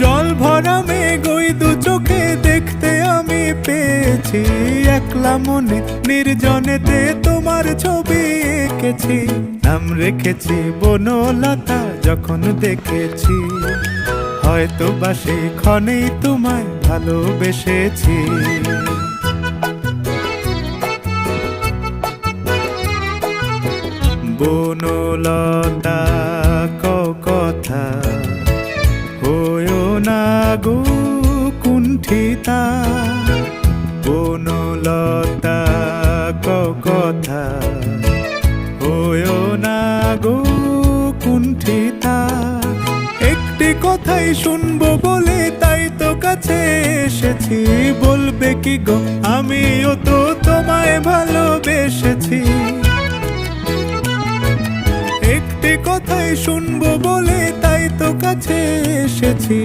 জল ভরা মেঘ ওই দু চোখে দেখতে আমি পেয়েছি, একলা মনে নির্জনেতে তোমার ছবি এঁকেছি। নাম রেখেছি বনলতা যখন দেখেছি, হয়তো বা সেই ক্ষণেই তোমায় ভালোবেসেছি। বনলতা কথা হয়ো না গো কুণ্ঠিতা, বনলতা কথা হয়ো না গো কুণ্ঠিতা। একটি কথাই শুনবো বলে তাই তো কাছে এসেছি, বলবে কি গো আমিও তো তোমায় ভালোবেসেছি। একটি কথাই শুনবো বলে তাই তো কাছে এসেছি,